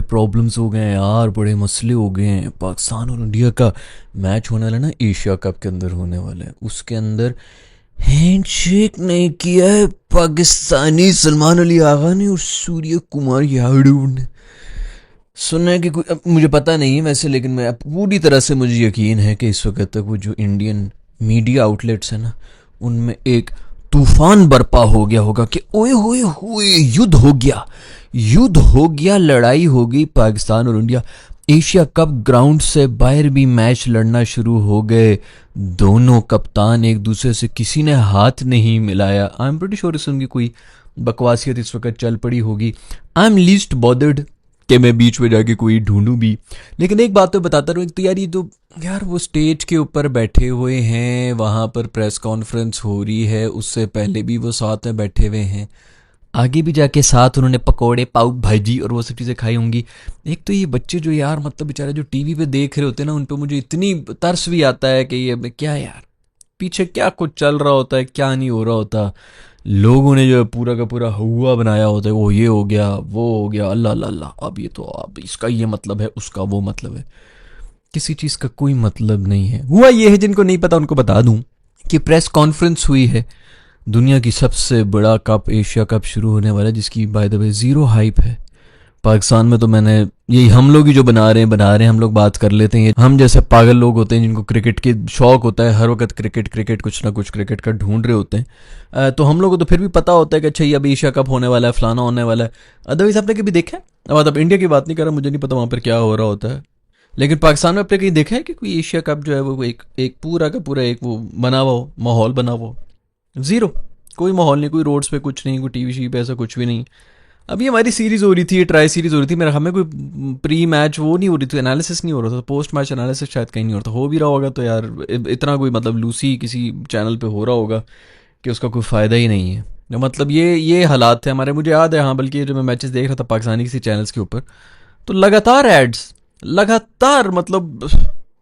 Problems हो गए हैं यार, बड़े मसले हो गए हैं। पाकिस्तान और इंडिया का मैच होने वाला है ना, एशिया कप के अंदर होने वाला है। उसके अंदर हैंडशेक नहीं किया है पाकिस्तानी सलमान अली आगा ने और सूर्य कुमार यादव ने। सुना है कि कोई, अब मुझे पता नहीं है वैसे, लेकिन मैं पूरी तरह से मुझे यकीन है कि इस वक्त तक वो जो इंडियन मीडिया आउटलेट्स हैं ना, उनमें एक तूफान बर्पा हो गया होगा कि ओए होए होए युद्ध हो गया, युद्ध हो गया, लड़ाई हो गई। पाकिस्तान और इंडिया एशिया कप ग्राउंड से बाहर भी मैच लड़ना शुरू हो गए। दोनों कप्तान एक दूसरे से, किसी ने हाथ नहीं मिलाया। आई एम प्रीटी श्योर इसमें कोई बकवासियत इस वक्त चल पड़ी होगी। आई एम लीस्ट बॉदर्ड कि मैं बीच में जाके कोई ढूंढूं भी। लेकिन एक बात तो बताता रहूँ, एक तो यार ये तो यार वो स्टेज के ऊपर बैठे हुए हैं, वहाँ पर प्रेस कॉन्फ्रेंस हो रही है, उससे पहले भी वो साथ में बैठे हुए हैं, आगे भी जाके साथ उन्होंने पकोड़े पाव भाजी और वो सब चीज़ें खाई होंगी। एक तो ये बच्चे जो यार मतलब बेचारे जो टीवी पे देख रहे होते हैं ना, उन पर मुझे इतनी तरस भी आता है कि ये क्या यार पीछे क्या कुछ चल रहा होता है, क्या नहीं हो रहा होता। लोगों ने जो है पूरा का पूरा हुआ बनाया होता है, वो ये हो गया वो हो गया, अल्लाह अल्लाह अल्लाह, अब ये तो अब इसका ये मतलब है, उसका वो मतलब है। किसी चीज़ का कोई मतलब नहीं है। हुआ ये है, जिनको नहीं पता उनको बता दूं कि प्रेस कॉन्फ्रेंस हुई है, दुनिया की सबसे बड़ा कप एशिया कप शुरू होने वाला है, जिसकी by the way zero hype है। पाकिस्तान में तो मैंने यही, हम लोग ही जो बना रहे हैं, हम लोग बात कर लेते हैं। हम जैसे पागल लोग होते हैं जिनको क्रिकेट के शौक होता है, हर वक्त क्रिकेट क्रिकेट कुछ ना कुछ क्रिकेट का ढूंढ रहे होते हैं। तो हम लोग को तो फिर भी पता होता है कि अच्छा ये अब एशिया कप होने वाला है, फलाना होने वाला है। अदरवाइज आपने कभी देखा है, अब मतलब इंडिया की बात नहीं कर रहा, मुझे नहीं पता वहाँ पर क्या हो रहा होता है, लेकिन पाकिस्तान में आपने कहीं देखा है कि कोई एशिया कप जो है वो एक पूरा का पूरा एक वो बना हुआ हो, माहौल बना हुआ हो? ज़ीरो, कोई माहौल नहीं, कोई रोड्स पे कुछ नहीं, कोई टीवी शी पे ऐसा कुछ भी नहीं। अभी हमारी सीरीज हो रही थी, ट्राई सीरीज हो रही थी, मेरा हमें कोई प्री मैच वो नहीं हो रही थी, एनालिसिस नहीं हो रहा था, पोस्ट मैच एनालिसिस शायद कहीं नहीं हो रहा था। हो भी रहा होगा तो यार इतना कोई मतलब लूसी किसी चैनल पे हो रहा होगा कि उसका कोई फ़ायदा ही नहीं है। तो मतलब ये हालात थे हमारे, मुझे याद है। हाँ, बल्कि जो मैं मैचेस देख रहा था पाकिस्तानी किसी चैनल्स के ऊपर, तो लगातार एड्स, लगातार मतलब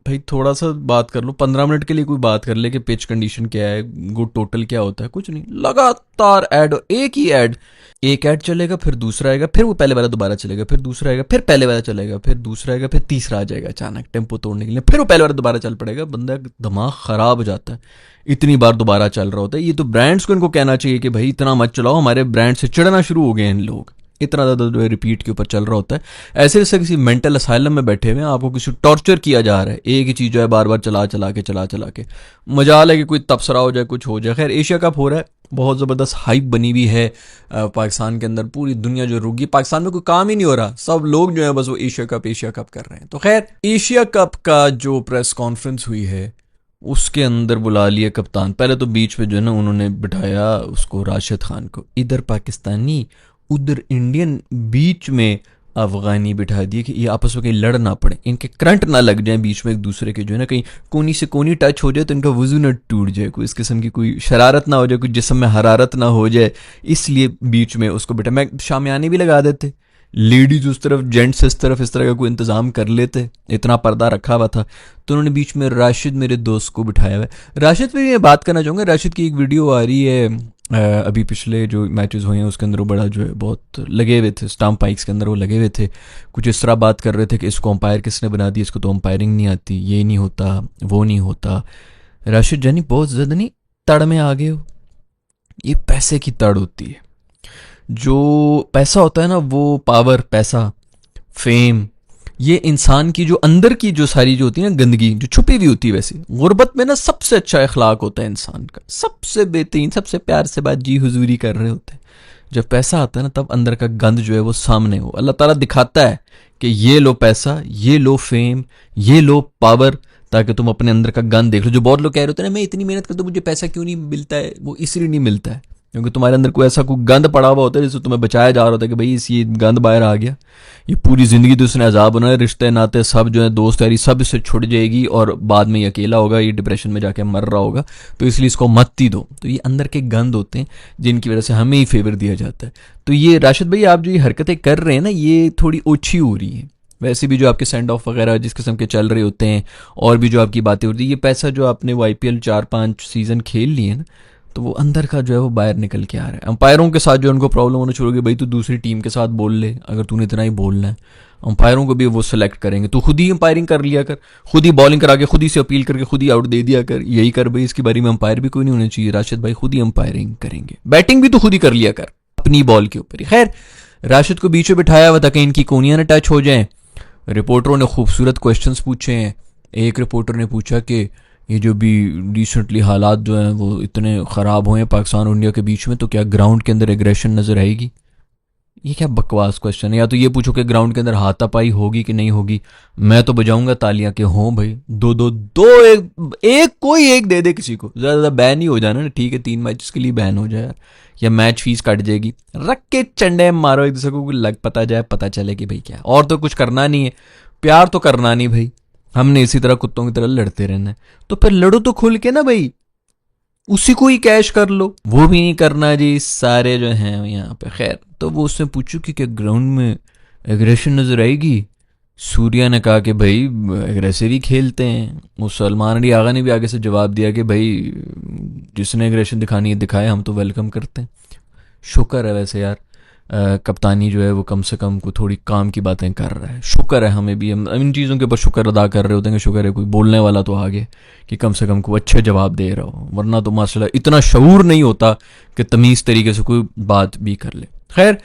भाई थोड़ा सा बात कर लो, 15 मिनट के लिए कोई बात कर ले कि पिच कंडीशन क्या है, गुड टोटल क्या होता है, कुछ नहीं, लगातार ऐड, एक ही ऐड, एक ऐड चलेगा, फिर दूसरा आएगा, फिर वो पहले वाला दोबारा चलेगा, फिर दूसरा आएगा, फिर पहले वाला चलेगा, फिर दूसरा आएगा, फिर तीसरा आ जाएगा अचानक टेम्पो तोड़ने के लिए, फिर वो पहले वाला दोबारा चल पड़ेगा। बंदा दिमाग खराब हो जाता है, इतनी बार दोबारा चल रहा होता है। ये तो ब्रांड्स को इनको कहना चाहिए कि भाई इतना मत चलाओ, हमारे ब्रांड से चिढ़ना शुरू हो गए हैं इन लोग, इतना ज़्यादा जो है रिपीट के ऊपर चल रहा होता है। ऐसे जैसे किसी मेंटल असाइलम में बैठे हुए हैं, आपको किसी टॉर्चर किया जा रहा है, एक ही चीज़ जो है बार बार चला चला के मजाल है कि कोई तबसरा हो जाए, कुछ हो जाए। खैर एशिया कप हो रहा है, बहुत ज़बरदस्त हाइप बनी हुई है पाकिस्तान के अंदर, पूरी दुनिया जो रुक गई, पाकिस्तान में कोई काम ही नहीं हो रहा, सब लोग जो है बस वो एशिया कप कर रहे हैं। तो खैर एशिया कप का जो प्रेस कॉन्फ्रेंस हुई है, उसके अंदर बुला लिया कप्तान। पहले तो बीच में जो है ना उन्होंने बिठाया उसको, राशिद खान को, इधर पाकिस्तानी उधर इंडियन, बीच में अफगानी बिठा दिए कि ये आपस में कहीं लड़ ना पड़े, इनके करंट ना लग जाए बीच में एक दूसरे के, जो है ना कहीं कोनी से कोनी टच हो जाए तो इनका वजू ना टूट जाए, कोई इस किस्म की कोई शरारत ना हो जाए, कोई जिस्म में हरारत ना हो जाए, इसलिए बीच में उसको बिठा। मैं शामियाने भी लगा देते, लेडीज उस तरफ, जेंट्स इस तरफ, इस तरह का कोई इंतजाम कर लेते, इतना पर्दा रखा हुआ था। तो उन्होंने बीच में राशिद मेरे दोस्त को बिठाया हुआ है। राशिद पे मैं बात करना चाहूँगा, राशिद की एक वीडियो आ रही है, अभी पिछले जो मैचेस हुए हैं उसके अंदर वो बड़ा जो है बहुत लगे हुए थे, स्टंप पाइक्स के अंदर वो लगे हुए थे, कुछ इस तरह बात कर रहे थे कि इसको अंपायर किसने बना दिया, इसको तो अंपायरिंग नहीं आती, ये नहीं होता, वो नहीं होता। राशिद जानी बहुत ज़्यादा नहीं तड़ में आ गए हो, ये पैसे की तड़ होती है। जो पैसा होता है ना, वो पावर, पैसा, फेम, ये इंसान की जो अंदर की जो सारी जो होती है ना गंदगी, जो छुपी हुई होती है, वैसे गुर्बत में ना सबसे अच्छा अखलाक होता है इंसान का, सबसे बेहतरीन, सबसे प्यार से बात जी हुजूरी कर रहे होते हैं। जब पैसा आता है ना, तब अंदर का गंद जो है वो सामने हो, अल्लाह ताला दिखाता है कि ये लो पैसा, ये लो फेम, ये लो पावर, ताकि तुम अपने अंदर का गंद देख लो। जो बहुत लोग कह रहे होते हैं ना, मैं इतनी मेहनत करता हूँ मुझे पैसा क्यों नहीं मिलता है, वो इसलिए नहीं मिलता है क्योंकि तुम्हारे अंदर कोई ऐसा कोई गंद पड़ा हुआ होता है जिससे तुम्हें बचाया जा रहा होता है कि भाई इस ये गंद बाहर आ गया, ये पूरी ज़िंदगी तो उसने अजाब बनाया, रिश्ते नाते सब जो है, दोस्त यारी सब इससे छुट जाएगी और बाद में ये अकेला होगा, ये डिप्रेशन में जाके मर रहा होगा, तो इसलिए इसको मत ही दो। तो ये अंदर के गंद होते हैं जिनकी वजह से हमें ही फेवर दिया जाता है। तो ये राशिद भाई आप जो ये हरकतें कर रहे हैं ना, ये थोड़ी ओछी हो रही हैं। वैसे भी जो आपके सेंड ऑफ वगैरह जिस किस्म के चल रहे होते हैं, और भी जो आपकी बातें होती है, ये पैसा जो आपने वो IPL 4-5 सीज़न खेल लिए ना, तो वो अंदर का जो है वो बाहर निकल के आ रहा है। अंपायरों के साथ जो उनको प्रॉब्लम होना शुरू हो गई, भाई तू दूसरी टीम के साथ बोल ले अगर तूने इतना ही बोलना है। अंपायरों को भी वो सेलेक्ट करेंगे, तो खुद ही अंपायरिंग कर लिया कर, खुद ही बॉलिंग करा के खुद ही से अपील करके खुद ही आउट दे दिया कर, यही कर भाई, इसकी बारी में अंपायर भी कोई नहीं होना चाहिए, राशिद भाई खुद ही अंपायरिंग करेंगे, बैटिंग भी तो खुद ही कर लिया कर अपनी बॉल के ऊपर ही। खैर राशिद को बीच में बिठाया हुआ था कि इनकी कोनियां न टच हो जाएं। रिपोर्टरों ने खूबसूरत क्वेश्चंस पूछे हैं। एक रिपोर्टर ने पूछा कि ये जो भी रिसेंटली हालात जो हैं वो इतने ख़राब हुए हैं पाकिस्तान और इंडिया के बीच में, तो क्या ग्राउंड के अंदर एग्रेशन नज़र आएगी? ये क्या बकवास क्वेश्चन है। या तो ये पूछो कि ग्राउंड के अंदर हाथापाई होगी कि नहीं होगी। मैं तो बजाऊंगा तालियां कि हो भाई, दो दो दो एक कोई एक दे दे किसी को, ज़्यादा बैन ही हो जाना ना, ठीक है 3 मैच के लिए बैन हो जाए यार, या मैच फीस कट जाएगी, रख के चंडे मारो एक दूसरे को, लग पता चले कि भाई क्या। और तो कुछ करना नहीं है, प्यार तो करना नहीं भाई, हमने इसी तरह कुत्तों की तरह लड़ते रहना है, तो फिर लड़ो तो खुल के ना भाई, उसी को ही कैश कर लो। वो भी नहीं करना जी सारे जो हैं यहाँ पे। खैर तो वो उससे पूछू कि क्या ग्राउंड में एग्रेशन नजर आएगी? सूर्या ने कहा कि भाई एग्रेसिव ही खेलते हैं। वो सलमान अली आगा ने भी आगे से जवाब दिया कि भाई जिसने एग्रेशन दिखानी है दिखाए, हम तो वेलकम करते हैं। शुक्र है वैसे यार, कप्तानी जो है वो कम से कम को थोड़ी काम की बातें कर रहा है। शुक्र है, हमें भी हम इन चीज़ों के ऊपर शुक्र अदा कर रहे होते हैं कि शुक्र है कोई बोलने वाला तो आगे कि कम से कम को अच्छे जवाब दे रहा हो, वरना तो माशाल्लाह इतना शऊर नहीं होता कि तमीज़ तरीके से कोई बात भी कर ले। खैर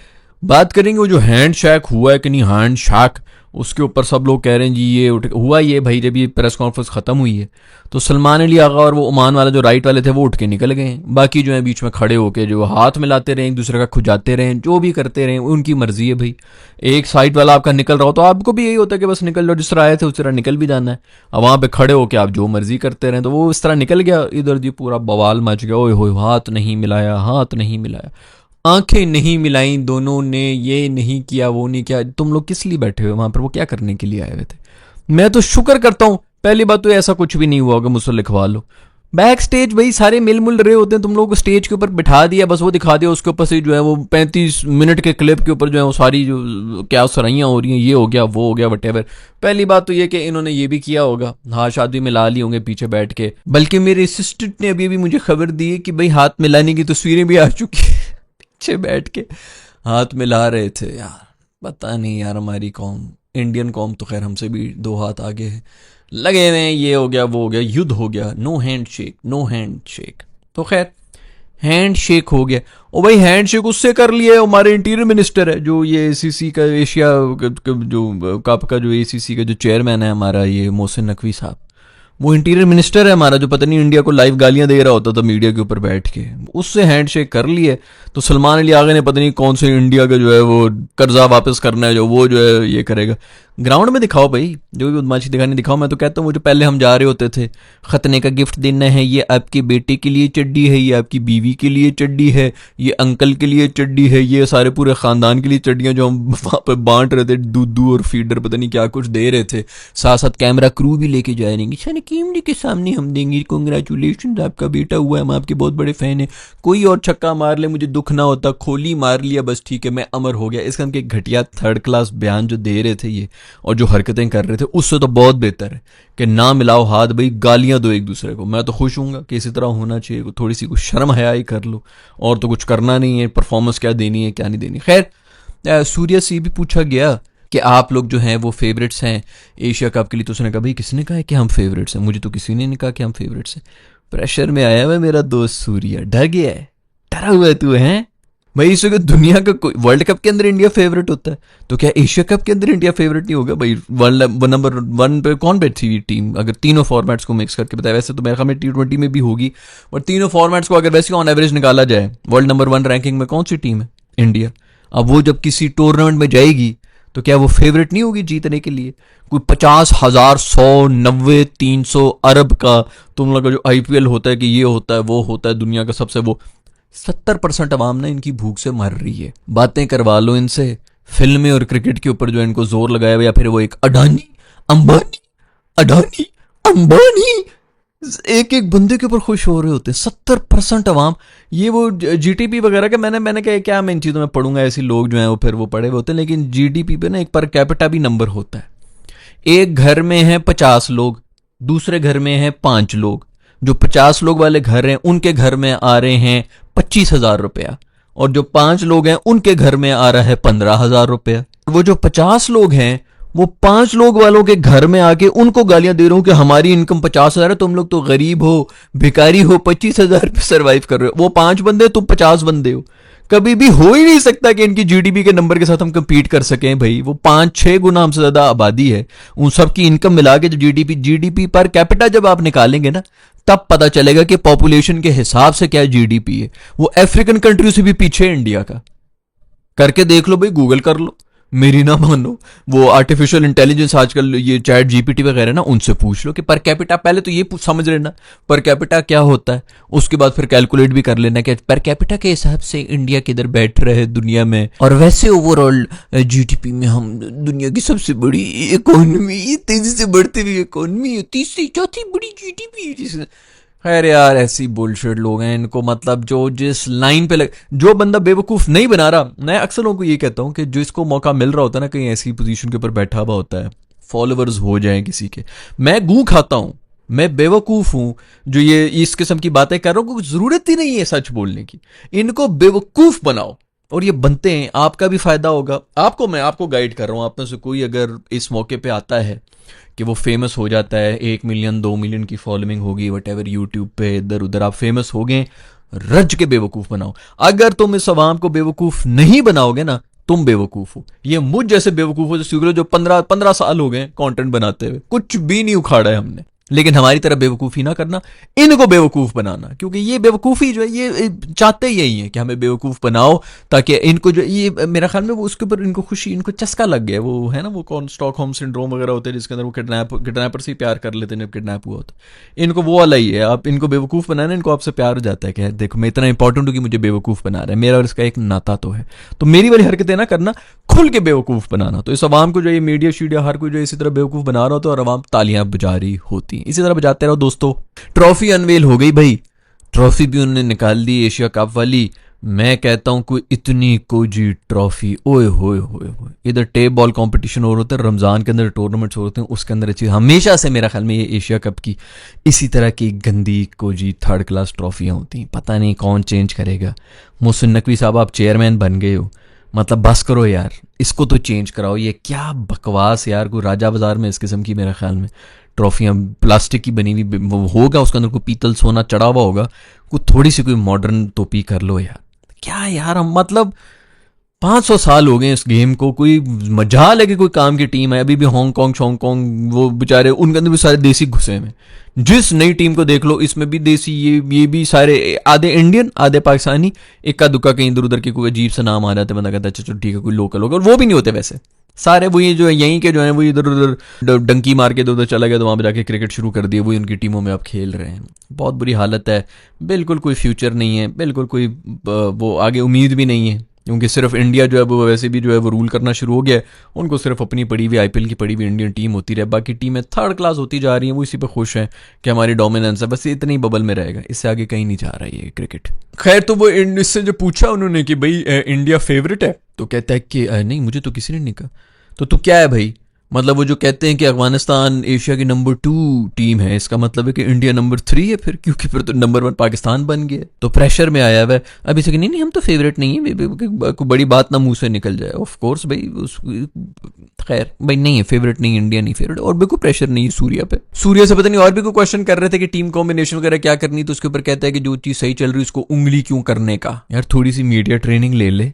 बात करेंगे वो जो हैंड शेक हुआ है कि नहीं, हैंड शेक, उसके ऊपर सब लोग कह रहे हैं जी ये हुआ ये भाई। जब ये प्रेस कॉन्फ्रेंस ख़त्म हुई है तो सलमान अली आगा और वो ओमान वाला जो राइट वाले थे वो उठ के निकल गए हैं। बाकी जो है बीच में खड़े होके जो हाथ मिलाते रहे, एक दूसरे का खुजाते रहे, जो भी करते रहे, उनकी मर्जी है भाई। एक साइड वाला आपका निकल रहा हो तो आपको भी यही होता है कि बस निकल लो, जिस तरह आए थे उस तरह निकल भी जाना है। अब वहाँ पे खड़े होके आप जो मर्जी करते रहे, तो वो इस तरह निकल गया इधर जी, पूरा बवाल मच गया। ओए होए, हाथ नहीं मिलाया, हाथ नहीं मिलाया, आंखें नहीं मिलाई दोनों ने, ये नहीं किया वो नहीं किया। तुम लोग किस लिए बैठे हुए वहां पर, वो क्या करने के लिए आए हुए थे? मैं तो शुक्र करता हूं, पहली बात तो ऐसा कुछ भी नहीं हुआ होगा, मुझसे लिखवा लो। बैक स्टेज भाई सारे मिल मुल रहे होते हैं, तुम लोगों को स्टेज के ऊपर बिठा दिया, बस वो दिखा दिया, उसके ऊपर से जो है वो 35 मिनट के क्लिप के ऊपर जो है वो सारी जो क्या सराइयाँ हो रही हैं, ये हो गया वो हो गया वटेवर। पहली बात तो ये कि इन्होंने ये भी किया होगा, हाथ शादी मिला ली होंगे पीछे बैठ के। बल्कि मेरे असिस्टेंट ने अभी मुझे खबर दी है कि भाई हाथ मिलाने की तस्वीरें भी आ चुकी है, पीछे बैठ के हाथ मिला रहे थे यार। पता नहीं यार, हमारी कौम, इंडियन कौम तो खैर हमसे भी 2 हाथ आगे है, लगे हुए हैं, ये हो गया वो हो गया, युद्ध हो गया, no hand shake, no hand shake. तो खैर हैंड शेक हो गया। और भाई हैंड शेक उससे कर लिया हमारे इंटीरियर मिनिस्टर है, जो ये एसीसी का एशिया जो कप का जो एसीसी का जो चेयरमैन है हमारा, ये मोहसिन नकवी साहब, वो इंटीरियर मिनिस्टर है हमारा, जो पता नहीं इंडिया को लाइव गालियां दे रहा होता था मीडिया के ऊपर बैठ के, उससे हैंडशेक कर लिए। तो सलमान अली आगे ने पता नहीं कौन से इंडिया का जो है वो कर्जा वापस करना है, जो वो जो है ये करेगा। ग्राउंड में दिखाओ भाई, जो भी बदमाशी दिखानी दिखाओ। मैं तो कहता हूँ वो जो पहले हम जा रहे होते थे, खतने का गिफ्ट देना है, ये आपके बेटे के लिए चड्डी है, ये आपकी बीवी के लिए चड्डी है, ये अंकल के लिए चड्डी है, ये सारे पूरे खानदान के लिए चड्डियाँ जो हम वहाँ पर बांट रहे थे, दूध और फीडर पता नहीं क्या कुछ दे रहे थे, साथ साथ कैमरा क्रू भी लेके जा रहे हैं, कैमरे के सामने हम देंगे, कांग्रेचुलेशन आपका बेटा हुआ है, हम आपके बहुत बड़े फैन हैं, कोई और छक्का मार ले मुझे दुख ना होता, खोली मार लिया बस ठीक है मैं अमर हो गया। इसका के घटिया 3rd क्लास बयान जो दे रहे थे ये, और जो हरकतें कर रहे थे, उससे तो बहुत बेहतर है कि ना मिलाओ हाथ भाई, गालियां दो एक दूसरे को। मैं तो खुश हूँगा कि इसी तरह होना चाहिए, थोड़ी सी कुछ शर्म हया ही कर लो, और तो कुछ करना नहीं है, परफॉर्मेंस क्या देनी है क्या नहीं देनी। खैर सूर्या से भी पूछा गया कि आप लोग जो हैं वो फेवरेट्स हैं एशिया कप के लिए, तो उसने कहा भाई किसने कहा है कि हम फेवरेट्स हैं, मुझे तो किसी ने नहीं कहा कि हम फेवरेट्स हैं। प्रेशर में आया हुआ मेरा दोस्त सूर्या, डर गया है, डरा हुआ है तू है भाई। इस वक्त दुनिया का कोई वर्ल्ड कप के अंदर इंडिया फेवरेट होता है, तो क्या एशिया कप के अंदर इंडिया फेवरेट नहीं होगा भाई? वर्ल्ड नंबर 1 पे कौन बैठी टीम अगर तीनों फॉर्मेट्स को मिक्स करके बताया? वैसे तो मेरे ख्याल में T20 में भी होगी, और तीनों फॉर्मेट्स को अगर वैसे ऑन एवरेज निकाला जाए, वर्ल्ड नंबर 1 रैंकिंग में कौन सी टीम है? इंडिया। अब वो जब किसी टूर्नामेंट में जाएगी तो क्या वो फेवरेट नहीं होगी जीतने के लिए? कोई 50,000 100 90 300 अरब का तुम लोग का जो IPL होता है कि ये होता है वो होता है दुनिया का सबसे, वो 70% अवाम ना इनकी भूख से मर रही है। बातें करवा लो इनसे, फिल्में और क्रिकेट के ऊपर जो इनको जोर लगाया हुआ, या फिर वो एक अडानी अंबानी एक एक बंदे के ऊपर खुश हो रहे होते हैं। 70% अवाम, ये वो GDP वगैरह का मैंने कहा क्या मैं इन चीज़ों में पढ़ूंगा, ऐसे लोग जो हैं वो फिर वो पढ़े हुए होते हैं, लेकिन GDP पे ना एक पर कैपिटा भी नंबर होता है। एक घर में है 50 लोग, दूसरे घर में है 5 लोग, जो 50 लोग वाले घर हैं उनके घर में आ रहे हैं 25,000 रुपया, और जो 5 लोग हैं उनके घर में आ रहा है 15,000 रुपया। वो जो 50 लोग हैं वो 5 लोग वालों के घर में आके उनको गालियां दे रहा हूं कि हमारी इनकम 50,000 है, तुम लोग तो गरीब हो, भिखारी हो, 25,000 पे सर्वाइव कर रहे हो। वो 5 बंदे, तुम 50 बंदे हो। कभी भी हो ही नहीं सकता कि इनकी जीडीपी के नंबर के साथ हम कंपीट कर सकें भाई। वो 5-6 गुना हमसे ज्यादा आबादी है। उन सब की इनकम मिला के जब जीडीपी पर कैपिटा जब आप निकालेंगे ना, तब पता चलेगा कि पॉपुलेशन के हिसाब से क्या जीडीपी है। वो अफ्रीकन कंट्री से भी पीछे है इंडिया का। करके देख लो भाई, गूगल कर लो, मेरी ना मानो। वो आर्टिफिशियल इंटेलिजेंस आजकल ये चैट जीपीटी वगैरह ना, उनसे पूछ लो कि पर कैपिटा, पहले तो ये समझ लेना पर कैपिटा क्या होता है, उसके बाद फिर कैलकुलेट भी कर लेना कि पर कैपिटा के हिसाब से इंडिया किधर बैठ रहे है दुनिया में। और वैसे ओवरऑल जीडीपी में हम दुनिया की सबसे बड़ी इकोनॉमी, तेजी से बढ़ती हुई इकोनॉमी, तीसरी चौथी बड़ी जीडीपी। खैर यार, ऐसी बुलशिट लोग हैं। इनको मतलब जो जिस लाइन पे जो बंदा बेवकूफ नहीं बना रहा, मैं अक्सर लोगों को ये कहता हूं कि जिसको मौका मिल रहा होता है ना, कहीं ऐसी पोजीशन के ऊपर बैठा हुआ होता है, फॉलोअर्स हो जाए किसी के, मैं गू खाता हूं, मैं बेवकूफ हूं जो ये इस किस्म की बातें कर रहा हूं। जरूरत ही नहीं है सच बोलने की। इनको बेवकूफ बनाओ और ये बनते हैं, आपका भी फायदा होगा। मैं आपको गाइड कर रहा हूं। आप में से कोई अगर इस मौके पे आता है कि वो फेमस हो जाता है, 1 मिलियन 2 मिलियन की फॉलोइंग होगी, वट एवर, यूट्यूब पे इधर उधर आप फेमस हो गए, रज के बेवकूफ बनाओ। अगर तुम इस अवाम को बेवकूफ नहीं बनाओगे ना, तुम बेवकूफ हो। ये मुझ जैसे बेवकूफ हो जो 15 साल हो गए कंटेंट बनाते हुए, कुछ भी नहीं उखाड़ा है हमने। लेकिन हमारी तरह बेवकूफ़ी ना करना, इनको बेवकूफ़ बनाना, क्योंकि ये बेवकूफ़ी जो है ये चाहते यही है कि हमें बेवकूफ़ बनाओ, ताकि इनको जो ये मेरा ख्याल में वो उसके ऊपर इनको खुशी, इनको चस्का लग गया। वो है ना, वो कौन स्टॉकहोम सिंड्रोम वगैरह होते हैं जिसके अंदर वो किडनैपर से ही प्यार कर लेते हैं जब किडनैप हुआ होता है। इनको वो वाला ही है, आप इनको बेवकूफ़ बनाना, इनको आपसे प्यार हो जाता है कि देखो मैं इतना इंपॉर्टेंट हूँ कि मुझे बेवकूफ़ बना रहा है, मेरा और इसका एक नाता तो है। तो मेरी वाली हरकतें ना करना, खुल के बेवकूफ़ बनाना। तो इस आवाम को जो ये मीडिया शीडिया हर कोई जो इसी तरह बेवकूफ़ बना रहा होता है और आवाम तालियां बजा रही होती, इसी तरह बजाते रहो दोस्तों। ट्रॉफी अनवेल हो गई भाई, ट्रॉफी भी उन्होंने निकाल दी एशिया कप वाली। मैं कहता हूं कोई इतनी कोजी ट्रॉफी, ओए होए होए होए। इधर टेप बॉल कंपटीशन हो रहा है, रमजान के अंदर टूर्नामेंट्स होते हैं, उसके अंदर अच्छी हमेशा से मेरा ख्याल में ये एशिया कप की इसी तरह की गंदी कोजी थर्ड क्लास ट्रॉफियां होती हैं। पता नहीं कौन चेंज करेगा। मोहसिन नकवी साहब आप चेयरमैन बन गए हो, मतलब बस करो यार, इसको तो चेंज कराओ। ये क्या बकवास यार, कोई राजा बाजार में इस किस्म की मेरा ख्याल में ट्रॉफियाँ प्लास्टिक की बनी हुई वो होगा, उसके अंदर कोई पीतल सोना चढ़ा हुआ होगा, कोई थोड़ी सी कोई मॉडर्न टोपी कर लो यार। क्या यार, हम मतलब 500 साल हो गए इस गेम को, कोई मजाल है कि कोई काम की टीम है। अभी भी हांगकांग शोंगकांग वो बेचारे, उनके अंदर भी सारे देसी घुसे में। जिस नई टीम को देख लो इसमें भी देसी, ये भी सारे आधे इंडियन आधे पाकिस्तानी, इक्का दुक्का कहीं इधर उधर के कोई अजीब सा नाम आ जाता है, बंदा कहता है अच्छा चलो ठीक है कोई लोकल होगा, और वो भी नहीं होते वैसे सारे। वो ये जो है यहीं के जो है वो इधर उधर डंकी मार के इधर उधर चला गया तो वहां पर जाके क्रिकेट शुरू कर दिया, वही उनकी टीमों में आप खेल रहे हैं। बहुत बुरी हालत है, बिल्कुल कोई फ्यूचर नहीं है, बिल्कुल कोई वो आगे उम्मीद भी नहीं है, क्योंकि सिर्फ इंडिया जो है वो वैसे भी जो है वो रूल करना शुरू हो गया है। उनको सिर्फ अपनी पड़ी हुई आईपीएल की पड़ी हुई इंडियन टीम होती रहे, बाकी टीमें थर्ड क्लास होती जा रही हैं, वो इसी पे खुश हैं कि हमारी डोमिनेंस है, बस इतनी बबल में रहेगा, इससे आगे कहीं नहीं जा रहा है ये क्रिकेट। खैर, तो वो इससे जो पूछा उन्होंने कि भाई इंडिया फेवरेट है, तो कहता है कि नहीं मुझे तो किसी ने नहीं कहा। तो तू क्या है भाई, मतलब वो जो कहते हैं कि अफगानिस्तान एशिया की नंबर 2 टीम है, इसका मतलब है कि इंडिया नंबर 3 है फिर, क्योंकि फिर तो नंबर 1 पाकिस्तान बन गया। तो प्रेशर में आया हुआ है अभी से कि नहीं हम तो फेवरेट नहीं है, कोई बड़ी बात ना मुंह से निकल जाए। ऑफ कोर्स भाई, खैर भाई नहीं है फेवरेट, नहीं इंडिया नहीं फेवरेट, और भी कोई प्रेशर नहीं है सूर्या पे। सूर्या से पता नहीं और भी कोई क्वेश्चन कर रहे थे कि टीम कॉम्बिनेशन वगैरह क्या करनी, तो उसके ऊपर कहता है कि जो चीज सही चल रही है उसको उंगली क्यों करने का। यार थोड़ी सी मीडिया ट्रेनिंग ले ले,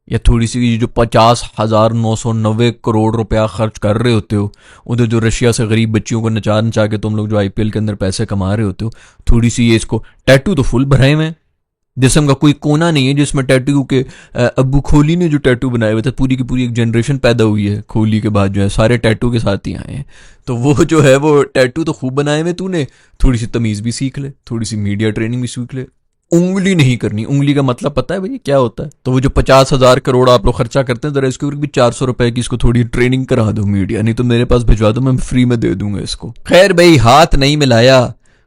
या थोड़ी सी जो 50,990 करोड़ रुपया खर्च कर रहे होते हो उधर, जो रशिया से गरीब बच्चियों को नचा नचा के तुम लोग जो आईपीएल के अंदर पैसे कमा रहे होते हो, थोड़ी सी ये इसको, टैटू तो फुल भराए हुए हैं, जिसम का कोई कोना नहीं है जिसमें टैटू के। अब्बू खोली ने जो टैटू बनाए हुए थे, पूरी की पूरी एक जनरेशन पैदा हुई है खोली के बाद, जो है सारे टैटू के साथ ही आए हैं। तो वो जो है वो टैटू तो खूब बनाए हुए तूने, थोड़ी सी तमीज़ भी सीख ले, थोड़ी सी मीडिया ट्रेनिंग भी सीख ले। उंगली नहीं करनी, उंगली का मतलब पता है भाई क्या होता है? तो वो जो 50,000 करोड़ आप लोग खर्चा करते हैं, जरा इसके ऊपर भी 400 रुपए की इसको थोड़ी ट्रेनिंग करा दो मीडिया, नहीं तो मेरे पास भिजवा दो, मैं फ्री में दे दूंगा इसको। खैर भाई, हाथ नहीं मिलाया,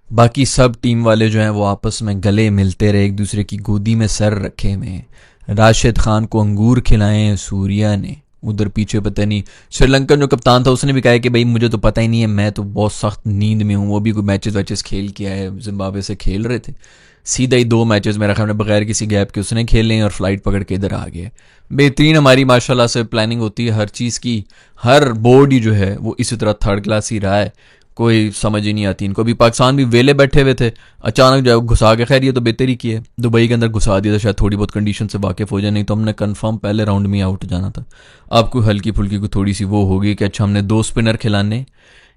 बाकी सब टीम वाले जो हैं वो आपस में गले मिलते रहे, एक दूसरे की गोदी में सर रखे हुए। राशिद खान को अंगूर खिलाए सूर्या ने, उधर पीछे पता नहीं श्रीलंकन जो कप्तान था उसने भी कहा कि भाई मुझे तो पता ही नहीं है, मैं तो बहुत सख्त नींद में हूँ। वो भी कोई मैचेस वैचेस खेल के आए, जिम्बाब्वे से खेल रहे थे, सीधा ही 2 मैचेस मेरा ख्याल में बगैर किसी गैप के उसने खेले और फ्लाइट पकड़ के इधर आ गए। बेहतरीन हमारी माशाल्लाह से प्लानिंग होती है हर चीज़ की। हर बोर्ड ही जो है वो इसी तरह थर्ड क्लास ही रहा है, कोई समझ ही नहीं आती इनको। भी पाकिस्तान भी वेले बैठे हुए थे, अचानक जो है घुसा के, खैर ये तो बेहतर ही किया है, दुबई के अंदर घुसा दिया था, शायद थोड़ी बहुत कंडीशन से वाकिफ हो जाए, नहीं तो हमने कंफर्म पहले राउंड में आउट जाना था। अब कोई हल्की फुल्की को थोड़ी सी वो होगी कि अच्छा हमने 2 स्पिनर खिलाने,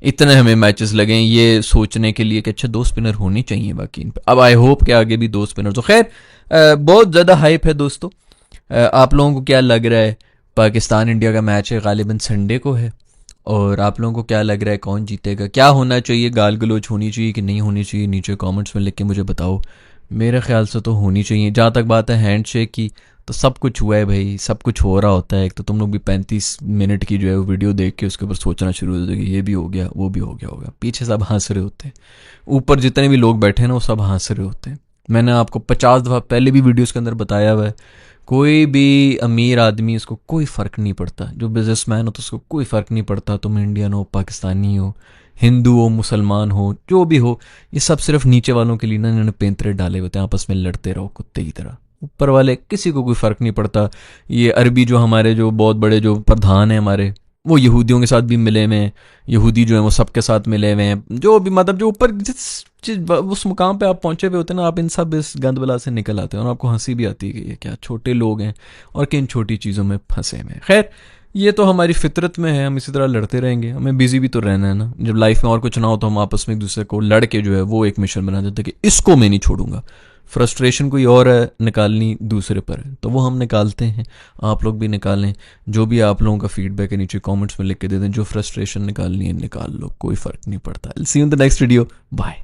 इतने हमें मैचेस लगे ये सोचने के लिए कि अच्छा 2 स्पिनर होनी चाहिए बाकी इन पे। अब आई होप कि आगे भी 2 स्पिनर। तो खैर बहुत ज़्यादा हाइप है दोस्तों। आप लोगों को क्या लग रहा है? पाकिस्तान इंडिया का मैच है, गालिबन संडे को है, और आप लोगों को क्या लग रहा है कौन जीतेगा, क्या होना चाहिए, गाल गलोच होनी चाहिए कि नहीं होनी चाहिए? नीचे कमेंट्स में लिख के मुझे बताओ। मेरे ख्याल से तो होनी चाहिए। जहाँ तक बात है हैंडशेक की, तो सब कुछ हुआ है भाई, सब कुछ हो रहा होता है। एक तो तुम लोग भी 35 मिनट की जो है वो वीडियो देख के उसके ऊपर सोचना शुरू हो जाएगी, ये भी हो गया वो भी हो गया होगा, पीछे सब हंस रहे होते हैं, ऊपर जितने भी लोग बैठे हैं ना वो सब हंस रहे होते हैं। मैंने आपको 50 दफ़ा पहले भी वीडियोस के अंदर बताया हुआ है, कोई भी अमीर आदमी, उसको कोई फ़र्क नहीं पड़ता, जो बिजनेसमैन हो तो उसको कोई फ़र्क नहीं पड़ता तुम इंडियन हो, पाकिस्तानी हो, हिंदू हो, मुसलमान हो, जो भी हो, ये सब सिर्फ नीचे वालों के लिए ना इन्होंने पेंतरे डाले होते हैं, आपस में लड़ते रहो कुत्ते की तरह। ऊपर वाले किसी को कोई फ़र्क नहीं पड़ता। ये अरबी जो हमारे जो बहुत बड़े जो प्रधान हैं हमारे, वो यहूदियों के साथ भी मिले हुए हैं, यहूदी जो है वो सबके साथ मिले हुए हैं, जो भी मतलब जो ऊपर जिस उस मुकाम पे आप पहुंचे हुए होते हैं ना, आप इन सब इस गंद बला से निकल आते हैं और आपको हंसी भी आती है कि ये क्या छोटे लोग हैं और किन छोटी चीज़ों में फंसे हैं। खैर ये तो हमारी फितरत में है, हम इसी तरह लड़ते रहेंगे, हमें बिजी भी तो रहना है ना। जब लाइफ में और कुछ ना हो तो हम आपस में एक दूसरे को लड़ के जो है वो एक मिशन बना देते हैं कि इसको मैं नहीं छोड़ूंगा। फ्रस्ट्रेशन कोई और है, निकालनी दूसरे पर है, तो वो हम निकालते हैं, आप लोग भी निकालें। जो भी आप लोगों का फीडबैक है नीचे कमेंट्स में लिख के दे दें, जो फ्रस्ट्रेशन निकालनी है निकाल लो, कोई फ़र्क नहीं पड़ता। See you in the next video, bye.